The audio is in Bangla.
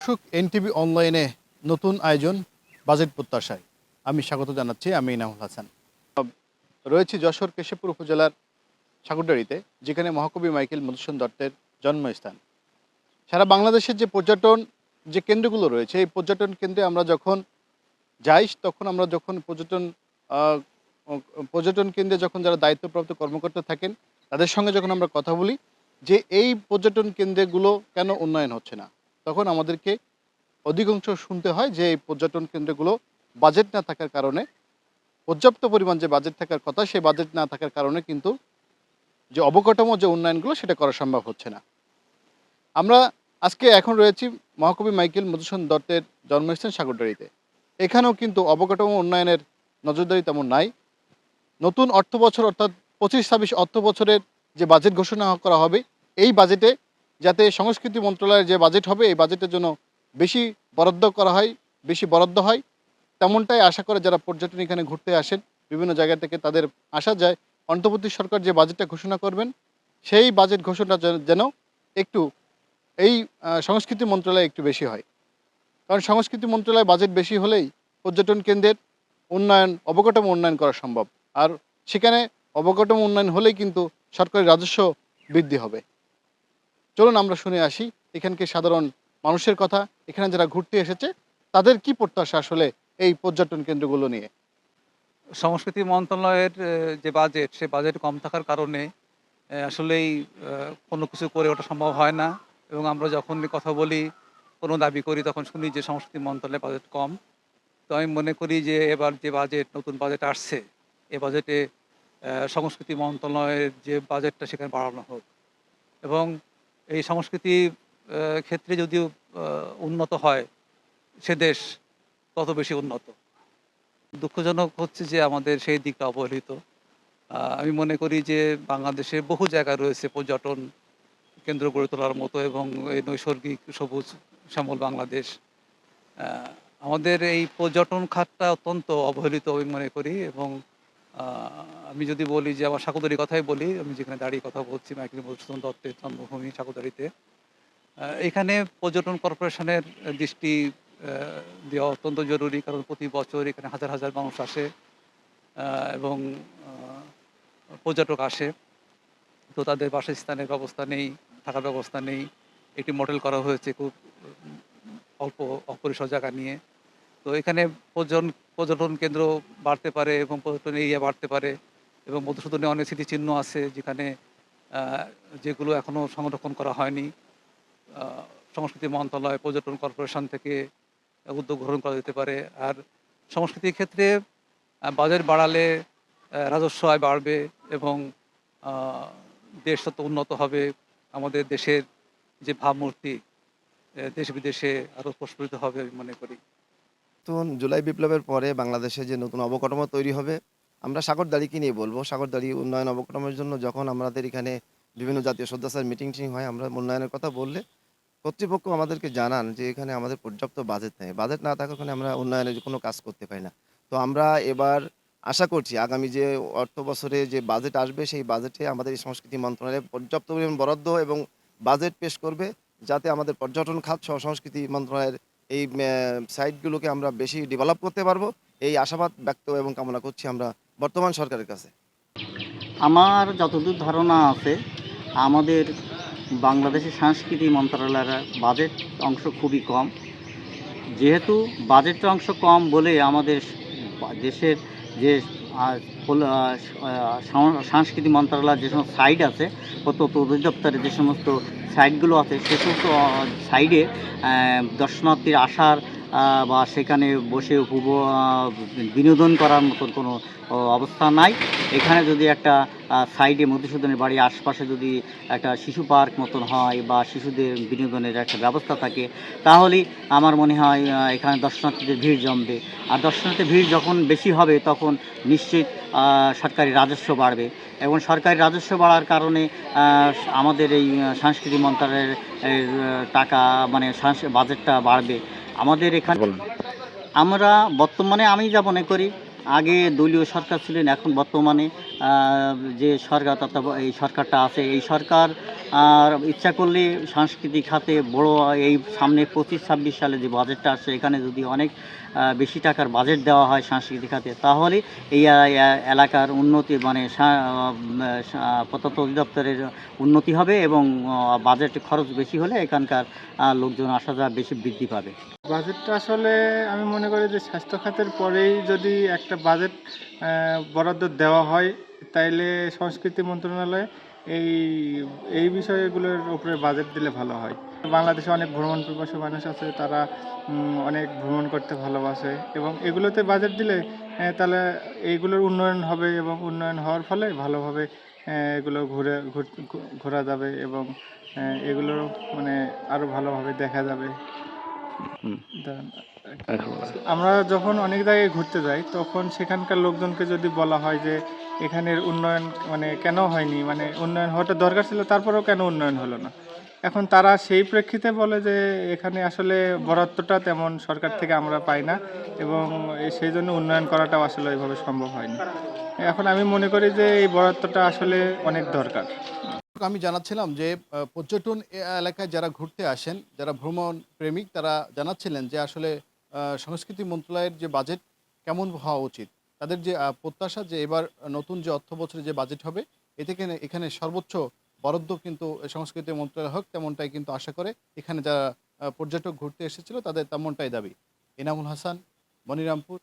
দর্শক, এনটিভি অনলাইনে নতুন আয়োজন বাজেট প্রত্যাশায় আমি স্বাগত জানাচ্ছি। আমি ইনামুল হাসান। রয়েছি যশোর কেশবপুর উপজেলার সাগরদাড়িতে, যেখানে মহাকবি মাইকেল মধুসূদন দত্তের জন্মস্থান। সারা বাংলাদেশের যে পর্যটন যে কেন্দ্রগুলো রয়েছে, এই পর্যটন কেন্দ্রে আমরা যখন যাই, তখন আমরা যখন পর্যটন কেন্দ্রে যখন যারা দায়িত্বপ্রাপ্ত কর্মকর্তা থাকেন, তাদের সঙ্গে যখন আমরা কথা বলি যে এই পর্যটন কেন্দ্রগুলো কেন উন্নয়ন হচ্ছে না, তখন আমাদেরকে অধিকাংশ শুনতে হয় যে এই পর্যটন কেন্দ্রগুলো বাজেট না থাকার কারণে, পর্যাপ্ত পরিমাণ যে বাজেট থাকার কথা সেই বাজেট না থাকার কারণে কিন্তু যে অবকাঠামো যে উন্নয়নগুলো সেটা করা সম্ভব হচ্ছে না। আমরা আজকে এখন রয়েছি মহাকবি মাইকেল মধুসূদন দত্তের জন্মস্থান সাগরদাড়িতে। এখানেও কিন্তু অবকাঠামো উন্নয়নের নজরদারি তেমন নাই। নতুন অর্থ বছর অর্থাৎ 25-26 অর্থ বছরের যে বাজেট ঘোষণা করা হবে, এই বাজেটে যাতে সংস্কৃতি মন্ত্রণালয়ের যে বাজেট হবে এই বাজেটের জন্য বেশি বরাদ্দ করা হয়, বেশি বরাদ্দ হয়, তেমনটাই আশা করে যারা পর্যটন এখানে ঘুরতে আসেন বিভিন্ন জায়গা থেকে। তাদের আশা যায় অন্তর্বর্তী সরকার যে বাজেটটা ঘোষণা করবেন সেই বাজেট ঘোষণা যেন একটু এই সংস্কৃতি মন্ত্রণালয়ে একটু বেশি হয়। কারণ সংস্কৃতি মন্ত্রণালয় বাজেট বেশি হলেই পর্যটন কেন্দ্রের উন্নয়ন, অবকাঠামো উন্নয়ন করা সম্ভব। আর সেখানে অবকাঠামো উন্নয়ন হলেই কিন্তু সরকারি রাজস্ব বৃদ্ধি হবে। চলুন আমরা শুনে আসি এখানকার সাধারণ মানুষের কথা, এখানে যারা ঘুরতে এসেছে তাদের কি প্রত্যাশা আসলে এই পর্যটন কেন্দ্রগুলো নিয়ে। সংস্কৃতি মন্ত্রণালয়ের যে বাজেট, সে বাজেট কম থাকার কারণে আসলেই কোনো কিছু করে ওঠা সম্ভব হয় না। এবং আমরা যখনই কথা বলি, কোনো দাবি করি, তখন শুনি যে সংস্কৃতি মন্ত্রণালয়ের বাজেট কম। তো আমি মনে করি যে এবার যে বাজেট, নতুন বাজেট আসছে, এ বাজেটে সংস্কৃতি মন্ত্রণালয়ের যে বাজেটটা সেখানে বাড়ানো হোক। এবং এই সংস্কৃতি ক্ষেত্রে যদিও উন্নত হয়, সে দেশ তত বেশি উন্নত। দুঃখজনক হচ্ছে যে আমাদের সেই দিকটা অবহেলিত। আমি মনে করি যে বাংলাদেশে বহু জায়গা রয়েছে পর্যটন কেন্দ্র গড়ে তোলার মতো, এবং এই নৈসর্গিক সবুজ শ্যামল বাংলাদেশ। আ আমাদের এই পর্যটন খাতটা অত্যন্ত অবহেলিত আমি মনে করি। এবং আ আমি যদি বলি যে আমার সাগরদাড়ির কথাই বলি, আমি যেখানে দাঁড়িয়ে কথা বলছি, মাইকেল মধুসূদন দত্তের জন্মভূমি সাগরদাড়িতে। এখানে পর্যটন কর্পোরেশনের দৃষ্টি আ দেওয়া অত্যন্ত জরুরি। কারণ প্রতি বছর এখানে হাজার, হাজার মানুষ আসে এবং আ পর্যটক আসে। তো তাদের বাসস্থানের ব্যবস্থা নেই, থাকার ব্যবস্থা নেই। একটি মডেল করা হয়েছে খুব উম অল্প অপরিসর জায়গা নিয়ে। তো এখানে পর্যটন কেন্দ্র বাড়তে পারে এবং পর্যটন এরিয়া বাড়তে পারে। এবং মধুসূদনে অনেক স্মৃতিচিহ্ন আছে যেখানে আ যেগুলো এখনো সংরক্ষণ করা হয়নি। আ সংস্কৃতি মন্ত্রণালয়, পর্যটন কর্পোরেশন থেকে উদ্যোগ গ্রহণ করা যেতে পারে। আর সংস্কৃতির ক্ষেত্রে বাজেট বাড়ালে রাজস্ব আয় বাড়বে এবং আ দেশ তত উন্নত হবে। আমাদের দেশের যে ভাবমূর্তি দেশ-বিদেশে আরো প্রস্ফুটিত হবে আমি মনে করি। নতুন জুলাই বিপ্লবের পরে বাংলাদেশে যে নতুন অবকাঠামো তৈরি হবে, আমরা সাগরদাড়িকে নিয়ে বলবো। সাগরদাড়ি উন্নয়ন অবকাঠামোর জন্য যখন আমাদের এখানে বিভিন্ন জাতীয় শ্রদ্ধাস্থান মিটিং-টিটিং হয়, আমরা উন্নয়নের কথা বললে কর্তৃপক্ষ আমাদেরকে জানান যে এখানে আমাদের পর্যাপ্ত বাজেট নেই। বাজেট না থাকার কারণে আমরা উন্নয়নের কোনো কাজ করতে পারি না। তো আমরা এবার আশা করছি আগামী যে অর্থ বছরে যে বাজেট আসবে সেই বাজেটে আমাদের এই সংস্কৃতি মন্ত্রণালয় পর্যাপ্ত পরিমাণ বরাদ্দ এবং বাজেট পেশ করবে, যাতে আমাদের পর্যটন খাত সহ সংস্কৃতি মন্ত্রণালয়ের এই সাইটগুলোকে আমরা বেশি ডেভেলপ করতে পারবো। এই আশাবাদ ব্যক্ত এবং কামনা করছি আমরা বর্তমান সরকারের কাছে। আমার যতদূর ধারণা আছে, আমাদের বাংলাদেশের সংস্কৃতি মন্ত্রণালয়ের বাজেট অংশ খুবই কম। যেহেতু বাজেটের অংশ কম বলে আমাদের দেশের যে আ হল আ আ সংস্কৃতি মন্ত্রণালয়ের যে সমস্ত সাইট আছে, প্রত্যন্ত অধিদপ্তরের যে সমস্ত সাইটগুলো আছে, সে সমস্ত সাইডে দর্শনার্থীর আসার বা সেখানে বসে বিনোদন করার মতন কোনো অবস্থা নাই। এখানে যদি একটা সাইডে মধুসূদনের বাড়ির আশপাশে যদি একটা শিশু পার্ক মতন হয় বা শিশুদের বিনোদনের একটা ব্যবস্থা থাকে, তাহলেই আমার মনে হয় এখানে দর্শনার্থীদের ভিড় জমবে। আর দর্শনার্থীর ভিড় যখন বেশি হবে তখন নিশ্চিত সরকারি রাজস্ব বাড়বে এবং সরকারি রাজস্ব বাড়ার কারণে আমাদের এই সাংস্কৃতিক মন্ত্রণালয়ের টাকা মানে বাজেটটা বাড়বে। আমাদের এখানে আমরা বর্তমানে আমি যা মনে করি, আগে দলীয় সরকার ছিলেন, এখন বর্তমানে যে সরকার এই সরকারটা আছে, এই সরকার ইচ্ছা করলে সাংস্কৃতিক খাতে বড় এই সামনে 25-26 সালে যে বাজেটটা আসছে এখানে যদি অনেক বেশি টাকার বাজেট দেওয়া হয় সাংস্কৃতিক খাতে, তাহলে এই এলাকার উন্নতি মানে প্রত্যন্ত অধিদপ্তরের উন্নতি হবে এবং বাজেট খরচ বেশি হলে এখানকার লোকজন আসা যাওয়া বেশি বৃদ্ধি পাবে। বাজেটটা আসলে আমি মনে করি যে স্বাস্থ্য খাতের পরেই যদি একটা বাজেট বরাদ্দ দেওয়া হয় তাইলে সংস্কৃতি মন্ত্রণালয়ে এই এই বিষয়গুলোর উপরে বাজেট দিলে ভালো হয়। বাংলাদেশে অনেক ভ্রমণ পিপাসু মানুষ আছে, তারা অনেক ভ্রমণ করতে ভালোবাসে এবং এগুলোতে বাজেট দিলে তাহলে এইগুলোর উন্নয়ন হবে এবং উন্নয়ন হওয়ার ফলে ভালোভাবে এগুলো ঘোরা যাবে এবং এগুলো মানে আরও ভালোভাবে দেখা যাবে। আমরা যখন অনেক জায়গায় ঘুরতে যাই তখন সেখানকার লোকজনকে যদি বলা হয় যে এখানের উন্নয়ন মানে কেন হয়নি, মানে উন্নয়ন হওয়াটা দরকার ছিল তারপরেও কেন উন্নয়ন হলো না, এখন তারা সেই প্রেক্ষিতে বলে যে এখানে আসলে বরাদ্দটা তেমন সরকার থেকে আমরা পাই না এবং সেই জন্য উন্নয়ন করাটাও আসলে ওইভাবে সম্ভব হয়নি। এখন আমি মনে করি যে এই বরাদ্দটা আসলে অনেক দরকার। আমি জানাচ্ছিলাম যে পর্যটন এলাকায় যারা ঘুরতে আসেন, যারা ভ্রমণ প্রেমিক, তারা জানাচ্ছিলেন যে আসলে সংস্কৃতি মন্ত্রণালয়ের যে বাজেট কেমন হওয়া উচিত। তাদের যে প্রত্যাশা যে এবার নতুন যে অর্থ বছরে যে বাজেট হবে এ থেকে এখানে সর্বোচ্চ বরাদ্দ কিন্তু সংস্কৃতি মন্ত্রণালয় হোক তেমনটাই কিন্তু আশা করে এখানে যারা পর্যটক ঘুরতে এসেছিল তাদের তেমনটাই দাবি। এনামুল হাসান, মনিরামপুর।